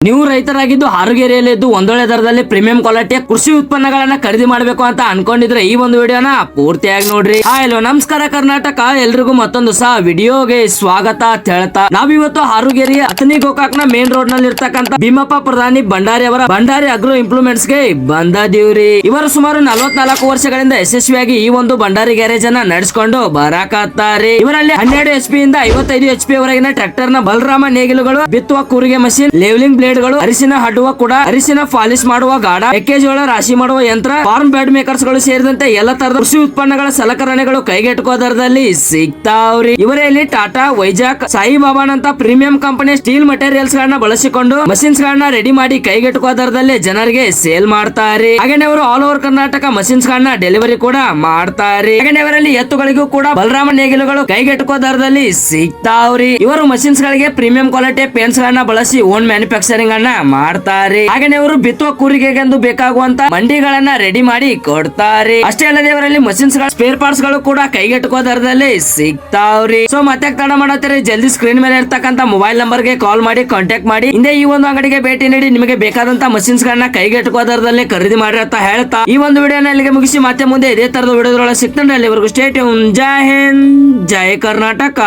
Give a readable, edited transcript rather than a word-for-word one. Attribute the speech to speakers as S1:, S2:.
S1: ನೀವು ರೈತರಾಗಿದ್ದು ಹಾರುಗೇರಿಯಲ್ಲಿ ಇದ್ದು ಒಂದೊಳ್ಳೆ ದರದಲ್ಲಿ ಪ್ರೀಮಿಯಂ ಕ್ವಾಲಿಟಿಯ ಕೃಷಿ ಉತ್ಪನ್ನಗಳನ್ನ ಖರೀದಿ ಮಾಡಬೇಕು ಅಂತ ಅನ್ಕೊಂಡಿದ್ರೆ ಈ ಒಂದು ವಿಡಿಯೋನ ಪೂರ್ತಿಯಾಗಿ ನೋಡ್ರಿ. ಹಲೋ ನಮಸ್ಕಾರ ಕರ್ನಾಟಕ, ಎಲ್ರಿಗೂ ಮತ್ತೊಂದು ಸಹ ವಿಡಿಯೋಗೆ ಸ್ವಾಗತ ಅಂತ ಹೇಳ್ತಾ ನಾವಿವತ್ತು ಹಾರುಗೇರಿಯ ಅತನಿ ಗೋಕಾಕ್ನ ಮೇನ್ ರೋಡ್ ನಲ್ಲಿ ಇರ್ತಕ್ಕಂಥ ಭೀಮಪ್ಪ ಪ್ರಧಾನಿ ಭಂಡಾರಿ ಅವರ ಭಂಡಾರಿ ಅಗ್ರೋ ಇಂಪ್ಲಿಮೆಂಟ್ಸ್ ಗೆ ಬಂದದೀವ್ರಿ. ಇವರು ಸುಮಾರು 44 ವರ್ಷಗಳಿಂದ ಯಶಸ್ವಿಯಾಗಿ ಈ ಒಂದು ಭಂಡಾರಿ ಗ್ಯಾರೇಜ್ ಅನ್ನ ನಡೆಸಿಕೊಂಡು ಬರಾಕತ್ತಾರೆ. ಇವರಲ್ಲಿ 12 HP ಇಂದ 55 HP ವರೆಗಿನ ಟ್ರ್ಯಾಕ್ಟರ್ ನ ಬಲರಾಮ ನೇಗಿಲುಗಳು, ಬಿತ್ತುವ ಕೂರಿಗೆ ಮಷೀನ್, ಲೆವೆಲಿಂಗ್ ಬ್ಲೇಡ್ ಗಳು, ಅರಿಶಿನ ಹಡ್ಡುವ ಕೂಡ, ಅರಿಶಿನ ಪಾಲಿಶ್ ಮಾಡುವ ಗಾಡ, ಮೆಕ್ಕೆಜೋಳ ರಾಶಿ ಮಾಡುವ ಯಂತ್ರ, ಫಾರ್ಮ್ ಬೆಡ್ ಮೇಕರ್ಸ್ ಗಳು ಸೇರಿದಂತೆ ಎಲ್ಲ ತರದ ಕೃಷಿ ಉತ್ಪನ್ನಗಳ ಸಲಕರಣೆಗಳು ಕೈಗೆಟುಕುವ ದರದಲ್ಲಿ ಸಿಗ್ತಾವ್ರಿ. ಇವರಲ್ಲಿ ಟಾಟಾ, ವೈಜಾಕ್, ಸಾಯಿಬಾಬಾನ್ ಅಂತ ಪ್ರೀಮಿಯಂ ಕಂಪನಿ ಸ್ಟೀಲ್ ಮಟೀರಿಯಲ್ಸ್ ಗಳನ್ನ ಬಳಸಿಕೊಂಡು ಮಷಿನ್ಸ್ ಗಳನ್ನ ರೆಡಿ ಮಾಡಿ ಕೈಗೆಟುಕುವ ದರದಲ್ಲಿ ಜನರಿಗೆ ಸೇಲ್ ಮಾಡ್ತಾರೆ. ಹಾಗೆ ಅವರು ಆಲ್ ಓವರ್ ಕರ್ನಾಟಕ ಮಷಿನ್ಸ್ ಗಳನ್ನ ಡೆಲಿವರಿ ಕೂಡ ಮಾಡ್ತಾರೆ. ಹಾಗೆ ಇವರಲ್ಲಿ ಎತ್ತುಗಳಿಗೂ ಕೂಡ ಬಲರಾಮ ನೇಗಿಲುಗಳು ಕೈಗೆಟುಕುವ ದರದಲ್ಲಿ ಸಿಗ್ತಾವ್ರಿ. ಇವರು ಮಷಿನ್ಸ್ ಗಳಿಗೆ ಪ್ರೀಮಿಯಂ ಕ್ವಾಲಿಟಿ ಪೇನ್ಸ್ ಗಳನ್ನ ಬಳಸಿ ಓನ್ ಮ್ಯಾನುಫ್ಯಾಕ್ಚರಿಂಗ್ ಅನ್ನ ಮಾಡ್ತಾರೆ. ಹಾಗೆ ಇವರು ಬಿತ್ತುವ ಕೂರಿಗೆಗೆಂದು ಬೇಕಾಗುವಂತ ಮಂಡಿಗಳನ್ನ ರೆಡಿ ಮಾಡಿ ಕೊಡ್ತಾರೆ. ಅಷ್ಟೇ ಅಲ್ಲದೆ ಇವರಲ್ಲಿ ಮಷಿನ್ಸ್ ಗಳ ಸ್ಪೇರ್ ಪಾರ್ಟ್ಸ್ ಗಳು ಕೂಡ ಕೈಗೆಟುಕುವ ದರದಲ್ಲಿ ಸಿಗ್ತಾವ್ರಿ. ಸೊ ಮತ್ತೆ ತಡ ಮಾಡತ್ತೀರಿ, ಜಲ್ದಿ ಸ್ಕ್ರೀನ್ ಮೇಲೆ ಇರ್ತಕ್ಕಂಥ ಮೊಬೈಲ್ ನಂಬರ್ ಗೆ ಕಾಲ್ ಮಾಡಿ ಕಾಂಟ್ಯಾಕ್ಟ್ ಮಾಡಿ ಹಿಂದೆ ಈ ಒಂದು ಅಂಗಡಿಗೆ ಭೇಟಿ ನೀಡಿ ನಿಮಗೆ ಬೇಕಾದಂತ ಮಷಿನ್ಸ್ ಗಳನ್ನ ಕೈಗೆಟುಕುವ ದರದಲ್ಲಿ ಖರೀದಿ ಮಾಡಿ ಅಂತ ಹೇಳ್ತಾ ಈ ಒಂದು ವಿಡಿಯೋನ ಇಲ್ಲಿಗೆ ಮುಗಿಸಿ ಮತ್ತೆ ಮುಂದೆ ಇದೇ ತರದ ವಿಡಿಯೋದೊಳಗೆ ಸಿಗ್ತಾನೆ. ಅಲ್ಲಿವರೆಗೂ ಸ್ಟೇ ಟ್ಯೂನ್. ಜೈ ಹಿಂದ್, ಜೈ ಕರ್ನಾಟಕ.